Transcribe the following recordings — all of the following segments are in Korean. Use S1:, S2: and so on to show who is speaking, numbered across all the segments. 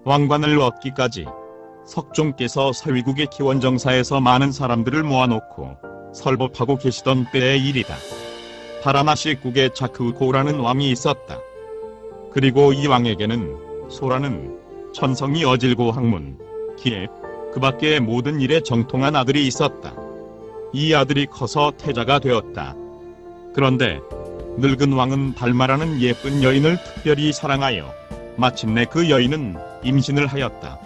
S1: 왕관을 얻기까지 석종께서 서위국의 기원정사에서 많은 사람들을 모아놓고 설법하고 계시던 때의 일이다. 파라나시국에 자크우코라는 왕이 있었다. 그리고 이 왕에게는 소라는 천성이 어질고 학문, 기획, 그 밖의 모든 일에 정통한 아들이 있었다. 이 아들이 커서 태자가 되었다. 그런데 늙은 왕은 달마라는 예쁜 여인을 특별히 사랑하여 마침내 그 여인은 임신을 하였다.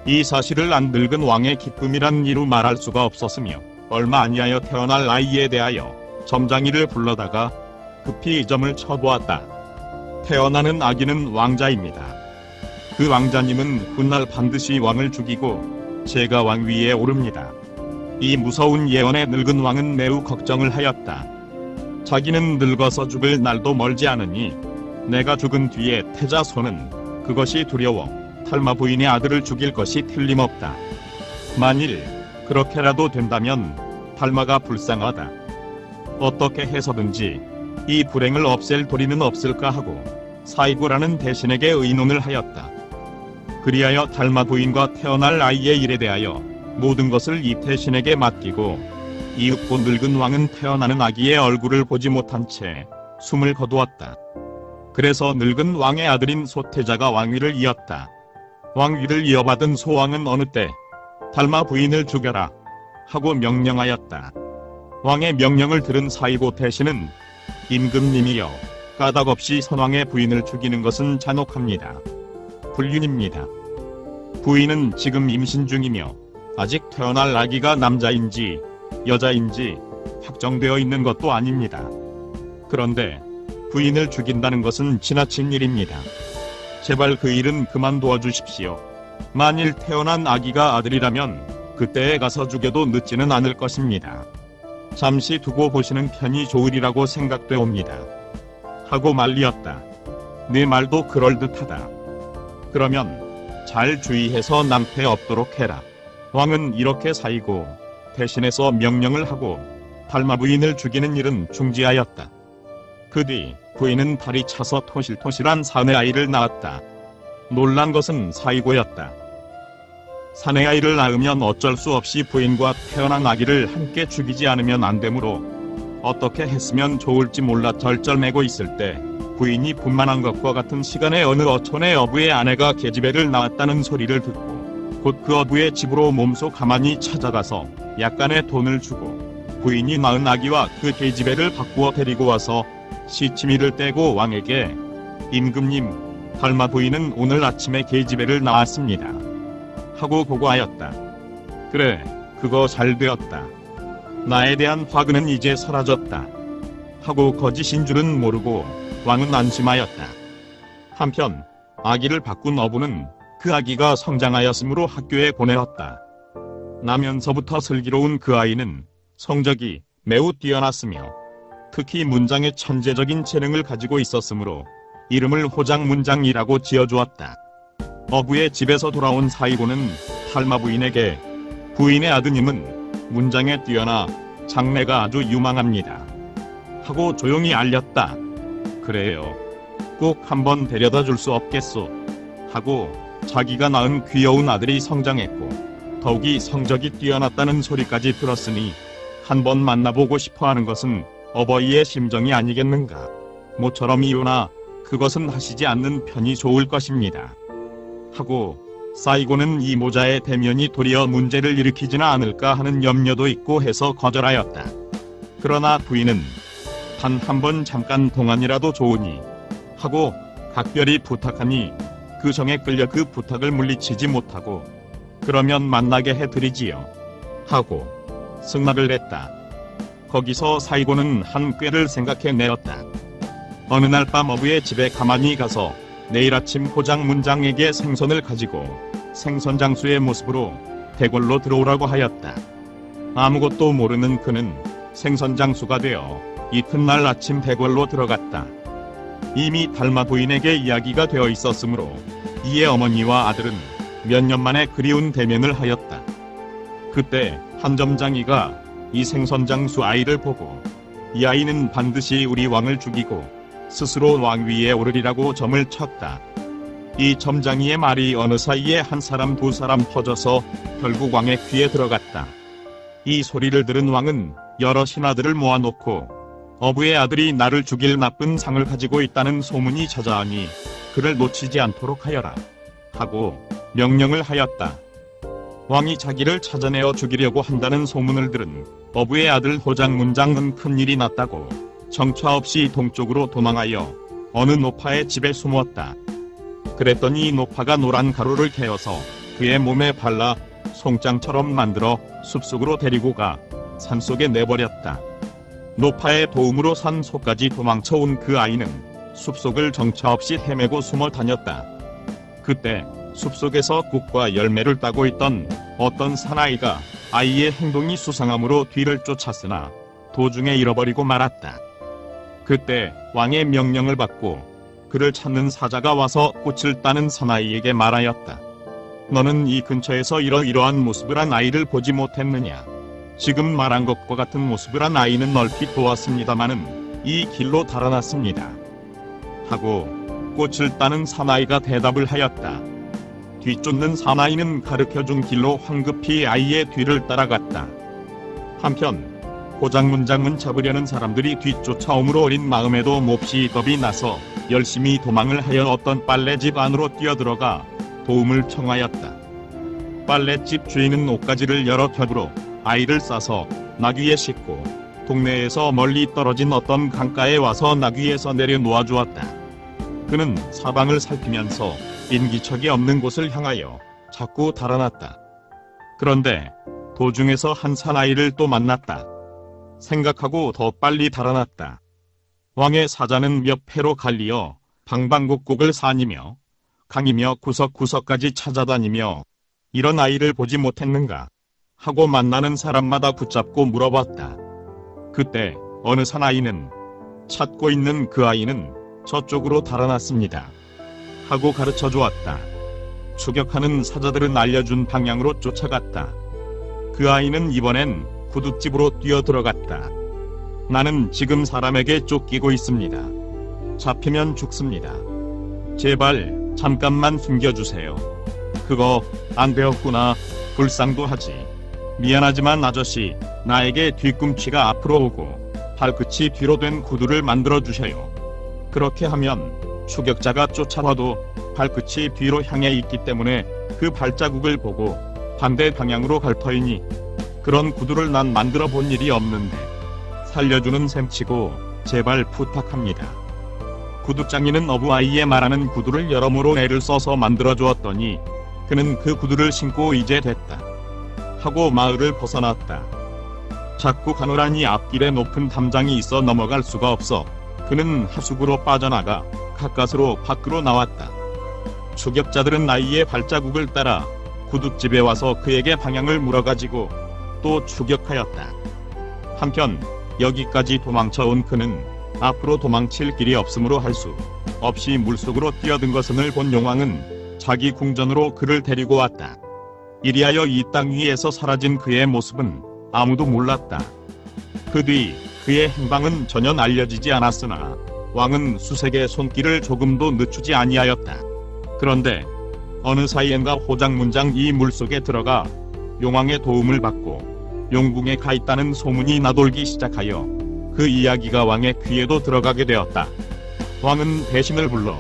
S1: 이 사실을 안 늙은 왕의 기쁨이란 이루 말할 수가 없었으며 얼마 아니하여 태어날 아이에 대하여 점장이를 불러다가 급히 이 점을 쳐보았다. 태어나는 아기는 왕자입니다. 그 왕자님은 훗날 반드시 왕을 죽이고 제가 왕위에 오릅니다. 이 무서운 예언에 늙은 왕은 매우 걱정을 하였다. 자기는 늙어서 죽을 날도 멀지 않으니 내가 죽은 뒤에 태자 손은 그것이 두려워 탈마 부인의 아들을 죽일 것이 틀림없다. 만일 그렇게라도 된다면 탈마가 불쌍하다. 어떻게 해서든지 이 불행을 없앨 도리는 없을까 하고 사이고라는 대신에게 의논을 하였다. 그리하여 탈마 부인과 태어날 아이의 일에 대하여 모든 것을 이 대신에게 맡기고 이윽고 늙은 왕은 태어나는 아기의 얼굴을 보지 못한 채 숨을 거두었다. 그래서 늙은 왕의 아들인 소태자가 왕위를 이었다. 왕위를 이어받은 소왕은 어느 때 달마 부인을 죽여라 하고 명령하였다. 왕의 명령을 들은 사이고 대신은 임금님이여 까닭없이 선왕의 부인을 죽이는 것은 잔혹합니다. 불륜입니다. 부인은 지금 임신 중이며 아직 태어날 아기가 남자인지 여자인지 확정되어 있는 것도 아닙니다. 그런데 부인을 죽인다는 것은 지나친 일입니다. 제발 그 일은 그만두어 주십시오. 만일 태어난 아기가 아들이라면 그때에 가서 죽여도 늦지는 않을 것입니다. 잠시 두고 보시는 편이 좋으리라고 생각되옵니다. 하고 말리었다. 네 말도 그럴듯하다. 그러면 잘 주의해서 낭패 없도록 해라. 왕은 이렇게 사이고 대신해서 명령을 하고 달마 부인을 죽이는 일은 중지하였다. 그 뒤 부인은 발이 차서 토실토실한 사내 아이를 낳았다. 놀란 것은 사이고였다. 사내 아이를 낳으면 어쩔 수 없이 부인과 태어난 아기를 함께 죽이지 않으면 안 되므로 어떻게 했으면 좋을지 몰라 절절매고 있을 때 부인이 분만한 것과 같은 시간에 어느 어촌의 어부의 아내가 계집애를 낳았다는 소리를 듣고 곧 그 어부의 집으로 몸소 가만히 찾아가서 약간의 돈을 주고 부인이 낳은 아기와 그 계집애를 바꾸어 데리고 와서 시치미를 떼고 왕에게 임금님, 달마 부인은 오늘 아침에 계집애를 낳았습니다. 하고 보고하였다. 그래, 그거 잘 되었다. 나에 대한 화근은 이제 사라졌다. 하고 거짓인 줄은 모르고 왕은 안심하였다. 한편 아기를 바꾼 어부는 그 아기가 성장하였으므로 학교에 보내었다. 나면서부터 슬기로운 그 아이는 성적이 매우 뛰어났으며 특히 문장에 천재적인 재능을 가지고 있었으므로 이름을 호장문장이라고 지어주었다. 어부의 집에서 돌아온 사이고는 달마 부인에게 부인의 아드님은 문장에 뛰어나 장래가 아주 유망합니다. 하고 조용히 알렸다. 그래요. 꼭 한번 데려다 줄 수 없겠소. 하고 자기가 낳은 귀여운 아들이 성장했고 더욱이 성적이 뛰어났다는 소리까지 들었으니 한번 만나보고 싶어하는 것은 어버이의 심정이 아니겠는가. 모처럼 이유나 그것은 하시지 않는 편이 좋을 것입니다. 하고 사이고는 이 모자의 대면이 도리어 문제를 일으키지는 않을까 하는 염려도 있고 해서 거절하였다. 그러나 부인은 단 한 번 잠깐 동안이라도 좋으니 하고 각별히 부탁하니 그 정에 끌려 그 부탁을 물리치지 못하고 그러면 만나게 해드리지요. 하고 승낙을 했다. 거기서 사이고는 한 꾀를 생각해내었다. 어느 날 밤 어부의 집에 가만히 가서 내일 아침 호장문장에게 생선을 가지고 생선장수의 모습으로 대궐로 들어오라고 하였다. 아무것도 모르는 그는 생선장수가 되어 이튿날 아침 대궐로 들어갔다. 이미 달마 부인에게 이야기가 되어 있었으므로 이의 어머니와 아들은 몇 년 만에 그리운 대면을 하였다. 그때 한 점장이가 이 생선장수 아이를 보고 이 아이는 반드시 우리 왕을 죽이고 스스로 왕위에 오르리라고 점을 쳤다. 이 점장이의 말이 어느 사이에 한 사람 두 사람 퍼져서 결국 왕의 귀에 들어갔다. 이 소리를 들은 왕은 여러 신하들을 모아놓고 어부의 아들이 나를 죽일 나쁜 상을 가지고 있다는 소문이 자자하니 그를 놓치지 않도록 하여라 하고 명령을 하였다. 왕이 자기를 찾아내어 죽이려고 한다는 소문을 들은 어부의 아들 호장문장은 큰일이 났다고 정처 없이 동쪽으로 도망하여 어느 노파의 집에 숨었다. 그랬더니 노파가 노란 가루를 개어서 그의 몸에 발라 송장처럼 만들어 숲속으로 데리고 가 산속에 내버렸다. 노파의 도움으로 산속까지 도망쳐온 그 아이는 숲속을 정처 없이 헤매고 숨어 다녔다. 그때 숲속에서 꿀과 열매를 따고 있던 어떤 사나이가 아이의 행동이 수상함으로 뒤를 쫓았으나 도중에 잃어버리고 말았다. 그때 왕의 명령을 받고 그를 찾는 사자가 와서 꽃을 따는 사나이에게 말하였다. 너는 이 근처에서 이러이러한 모습을 한 아이를 보지 못했느냐? 지금 말한 것과 같은 모습을 한 아이는 얼핏 보았습니다마는 이 길로 달아났습니다. 하고 꽃을 따는 사나이가 대답을 하였다. 뒤쫓는 사나이는 가르쳐준 길로 황급히 아이의 뒤를 따라갔다. 한편 호장문장은 잡으려는 사람들이 뒤쫓아오므로 어린 마음에도 몹시 겁이 나서 열심히 도망을 하여 어떤 빨래집 안으로 뛰어들어가 도움을 청하였다. 빨래집 주인은 옷가지를 여러 겹으로 아이를 싸서 나귀에 싣고 동네에서 멀리 떨어진 어떤 강가에 와서 나귀에서 내려 놓아주었다. 그는 사방을 살피면서 인기척이 없는 곳을 향하여 자꾸 달아났다. 그런데 도중에서 한 사나이를 또 만났다. 생각하고 더 빨리 달아났다. 왕의 사자는 몇 패로 갈리어 방방곡곡을 산이며 강이며 구석구석까지 찾아다니며 이런 아이를 보지 못했는가 하고 만나는 사람마다 붙잡고 물어봤다. 그때 어느 사나이는 찾고 있는 그 아이는 저쪽으로 달아났습니다 하고 가르쳐 주었다. 추격하는 사자들은 알려준 방향으로 쫓아갔다. 그 아이는 이번엔 구둣집으로 뛰어들어갔다. 나는 지금 사람에게 쫓기고 있습니다. 잡히면 죽습니다. 제발 잠깐만 숨겨주세요. 그거 안 되었구나. 불쌍도 하지. 미안하지만 아저씨, 나에게 뒤꿈치가 앞으로 오고 발끝이 뒤로 된 구두를 만들어 주셔요. 그렇게 하면 추격자가 쫓아와도 발끝이 뒤로 향해 있기 때문에 그 발자국을 보고 반대 방향으로 갈 터이니 그런 구두를 난 만들어 본 일이 없는데 살려주는 셈치고 제발 부탁합니다. 구두장인은 어부아이의 말하는 구두를 여러모로 애를 써서 만들어 주었더니 그는 그 구두를 신고 이제 됐다 하고 마을을 벗어났다. 자꾸 가노라니 앞길에 높은 담장이 있어 넘어갈 수가 없어 그는 하수구로 빠져나가 가까스로 밖으로 나왔다. 추격자들은 아이의 발자국을 따라 구둣집에 와서 그에게 방향을 물어가지고 또 추격하였다. 한편 여기까지 도망쳐온 그는 앞으로 도망칠 길이 없으므로 할 수 없이 물속으로 뛰어든 것을 본 용왕은 자기 궁전으로 그를 데리고 왔다. 이리하여 이 땅 위에서 사라진 그의 모습은 아무도 몰랐다. 그 뒤 그의 행방은 전혀 알려지지 않았으나 왕은 수색의 손길을 조금도 늦추지 아니하였다. 그런데 어느 사이엔가 호장문장 이 물속에 들어가 용왕의 도움을 받고 용궁에 가 있다는 소문이 나돌기 시작하여 그 이야기가 왕의 귀에도 들어가게 되었다. 왕은 대신을 불러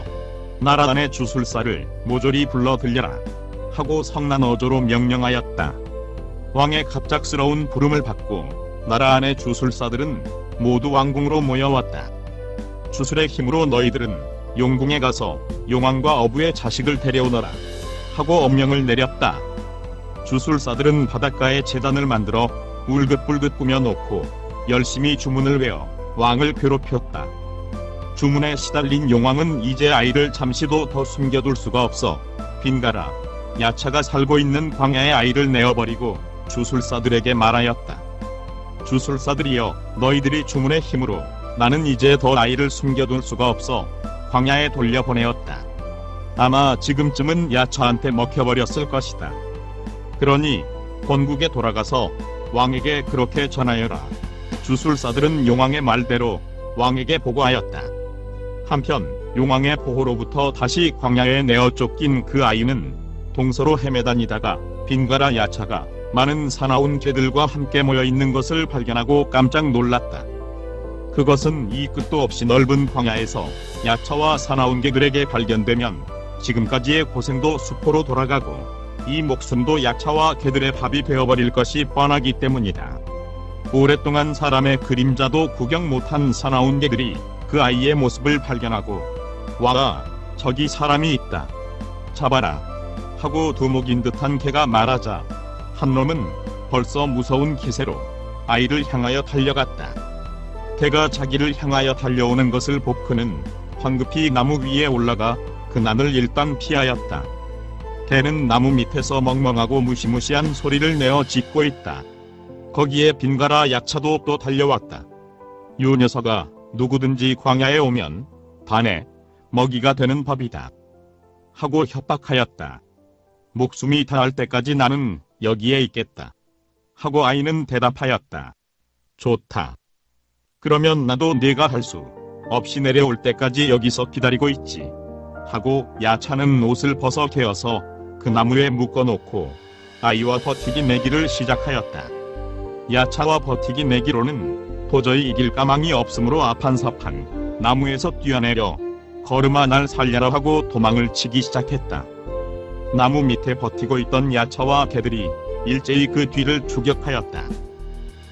S1: 나라 안의 주술사를 모조리 불러 들려라 하고 성난어조로 명령하였다. 왕의 갑작스러운 부름을 받고 나라 안의 주술사들은 모두 왕궁으로 모여왔다. 주술의 힘으로 너희들은 용궁에 가서 용왕과 어부의 자식을 데려오너라 하고 엄명을 내렸다. 주술사들은 바닷가에 제단을 만들어 울긋불긋 꾸며놓고 열심히 주문을 외워 왕을 괴롭혔다. 주문에 시달린 용왕은 이제 아이를 잠시도 더 숨겨둘 수가 없어 빈가라 야차가 살고 있는 광야의 아이를 내어버리고 주술사들에게 말하였다. 주술사들이여, 너희들이 주문의 힘으로 나는 이제 더 아이를 숨겨둘 수가 없어 광야에 돌려보내었다. 아마 지금쯤은 야차한테 먹혀버렸을 것이다. 그러니 본국에 돌아가서 왕에게 그렇게 전하여라. 주술사들은 용왕의 말대로 왕에게 보고하였다. 한편 용왕의 보호로부터 다시 광야에 내어 쫓긴 그 아이는 동서로 헤매다니다가 빈과라 야차가 많은 사나운 개들과 함께 모여 있는 것을 발견하고 깜짝 놀랐다. 그것은 이 끝도 없이 넓은 광야에서 야차와 사나운 개들에게 발견되면 지금까지의 고생도 수포로 돌아가고 이 목숨도 야차와 개들의 밥이 되어버릴 것이 뻔하기 때문이다. 오랫동안 사람의 그림자도 구경 못한 사나운 개들이 그 아이의 모습을 발견하고 와라, 저기 사람이 있다, 잡아라 하고 두목인 듯한 개가 말하자 한 놈은 벌써 무서운 기세로 아이를 향하여 달려갔다. 개가 자기를 향하여 달려오는 것을 본 그는 황급히 나무 위에 올라가 그 난을 일단 피하였다. 개는 나무 밑에서 멍멍하고 무시무시한 소리를 내어 짖고 있다. 거기에 빈가라 약차도 또 달려왔다. 요 녀석아, 누구든지 광야에 오면 반에 먹이가 되는 법이다 하고 협박하였다. 목숨이 닿을 때까지 나는 여기에 있겠다 하고 아이는 대답하였다. 좋다. 그러면 나도 네가 할 수 없이 내려올 때까지 여기서 기다리고 있지 하고 야차는 옷을 벗어 개어서 그 나무에 묶어놓고 아이와 버티기 내기를 시작하였다. 야차와 버티기 내기로는 도저히 이길 까망이 없으므로 아판사판 나무에서 뛰어내려 걸음아 날 살려라 하고 도망을 치기 시작했다. 나무 밑에 버티고 있던 야차와 개들이 일제히 그 뒤를 추격하였다.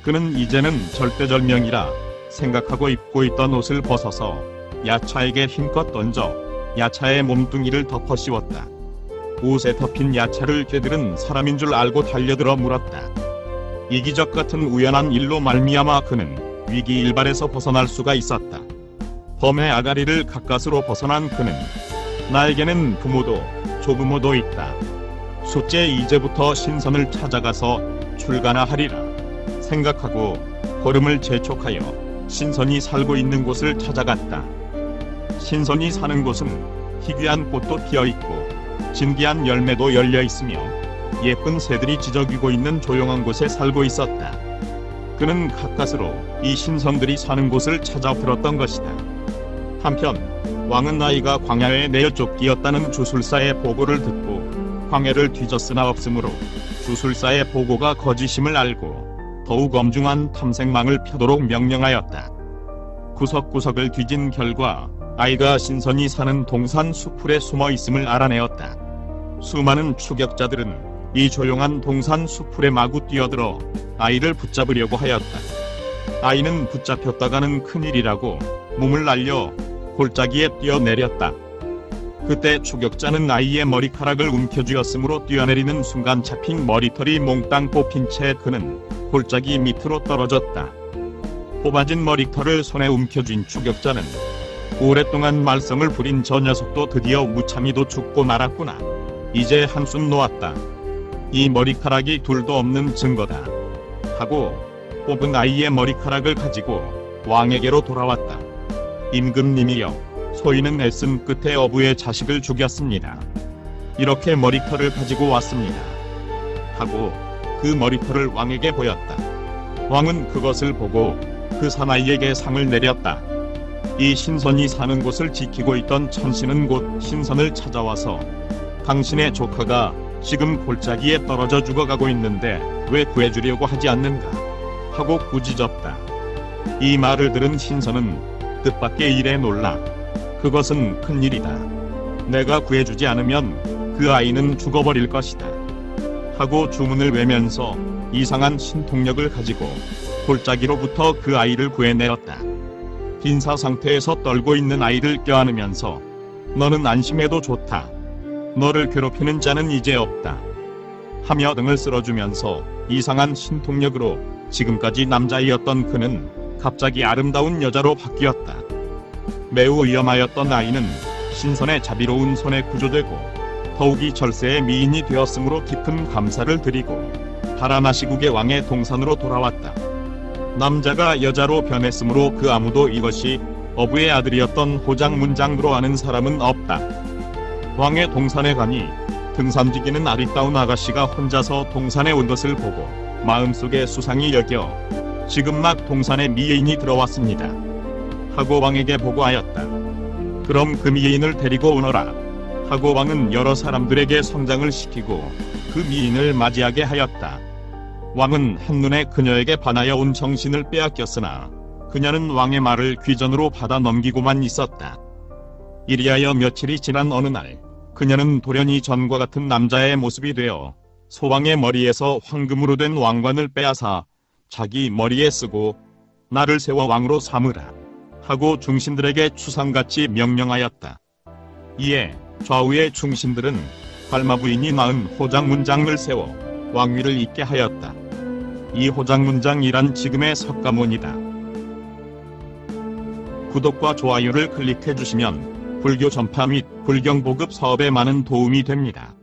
S1: 그는 이제는 절대절명이라 생각하고 입고 있던 옷을 벗어서 야차에게 힘껏 던져 야차의 몸뚱이를 덮어 씌웠다. 옷에 덮인 야차를 개들은 사람인 줄 알고 달려들어 물었다. 이기적 같은 우연한 일로 말미암아 그는 위기일발에서 벗어날 수가 있었다. 범의 아가리를 가까스로 벗어난 그는 나에게는 부모도 조부모도 있다. 숫째 이제부터 신선을 찾아가서 출가나 하리라 생각하고 걸음을 재촉하여 신선이 살고 있는 곳을 찾아갔다. 신선이 사는 곳은 희귀한 꽃도 피어있고 진귀한 열매도 열려있으며 예쁜 새들이 지저귀고 있는 조용한 곳에 살고 있었다. 그는 가까스로 이 신선들이 사는 곳을 찾아 들었던 것이다. 한편 왕은 아이가 광야에 내어 쫓기었다는 주술사의 보고를 듣고 광야를 뒤졌으나 없으므로 주술사의 보고가 거짓임을 알고 더욱 엄중한 탐색망을 펴도록 명령하였다. 구석구석을 뒤진 결과 아이가 신선이 사는 동산 수풀에 숨어 있음을 알아내었다. 수많은 추격자들은 이 조용한 동산 수풀에 마구 뛰어들어 아이를 붙잡으려고 하였다. 아이는 붙잡혔다가는 큰일이라고 몸을 날려 골짜기에 뛰어내렸다. 그때 추격자는 아이의 머리카락을 움켜쥐었으므로 뛰어내리는 순간 잡힌 머리털이 몽땅 뽑힌 채 그는 골짜기 밑으로 떨어졌다. 뽑아진 머리털을 손에 움켜쥔 추격자는 오랫동안 말썽을 부린 저 녀석도 드디어 무참히도 죽고 말았구나. 이제 한숨 놓았다. 이 머리카락이 둘도 없는 증거다 하고 뽑은 아이의 머리카락을 가지고 왕에게로 돌아왔다. 임금님이여, 소인은 애쓴 끝에 어부의 자식을 죽였습니다. 이렇게 머리털을 가지고 왔습니다 하고 그 머리털을 왕에게 보였다. 왕은 그것을 보고 그 사나이에게 상을 내렸다. 이 신선이 사는 곳을 지키고 있던 천신은 곧 신선을 찾아와서 당신의 조카가 지금 골짜기에 떨어져 죽어가고 있는데 왜 구해주려고 하지 않는가 하고 꾸짖었다. 이 말을 들은 신선은 뜻밖의 일에 놀라 그것은 큰일이다. 내가 구해주지 않으면 그 아이는 죽어버릴 것이다 하고 주문을 외면서 이상한 신통력을 가지고 골짜기로부터 그 아이를 구해내었다. 빈사 상태에서 떨고 있는 아이를 껴안으면서 너는 안심해도 좋다. 너를 괴롭히는 자는 이제 없다 하며 등을 쓸어주면서 이상한 신통력으로 지금까지 남자이었던 그는 갑자기 아름다운 여자로 바뀌었다. 매우 위험하였던 아이는 신선의 자비로운 손에 구조되고 더욱이 절세의 미인이 되었으므로 깊은 감사를 드리고 바라나시국의 왕의 동산으로 돌아왔다. 남자가 여자로 변했으므로 그 아무도 이것이 어부의 아들이었던 호장문장으로 아는 사람은 없다. 왕의 동산에 가니 등산지기는 아리따운 아가씨가 혼자서 동산에 온 것을 보고 마음속에 수상히 여겨 지금 막 동산에 미인이 들어왔습니다 하고 왕에게 보고하였다. 그럼 그 미인을 데리고 오너라 하고 왕은 여러 사람들에게 성장을 시키고 그 미인을 맞이하게 하였다. 왕은 한눈에 그녀에게 반하여 온 정신을 빼앗겼으나 그녀는 왕의 말을 귀전으로 받아 넘기고만 있었다. 이리하여 며칠이 지난 어느 날 그녀는 돌연히 전과 같은 남자의 모습이 되어 소왕의 머리에서 황금으로 된 왕관을 빼앗아 자기 머리에 쓰고 나를 세워 왕으로 삼으라 하고 중신들에게 추상같이 명령하였다. 이에 좌우의 중신들은 활마부인이 낳은 호장문장을 세워 왕위를 잇게 하였다. 이 호장문장이란 지금의 석가모니다. 구독과 좋아요를 클릭해 주시면 불교 전파 및 불경 보급 사업에 많은 도움이 됩니다.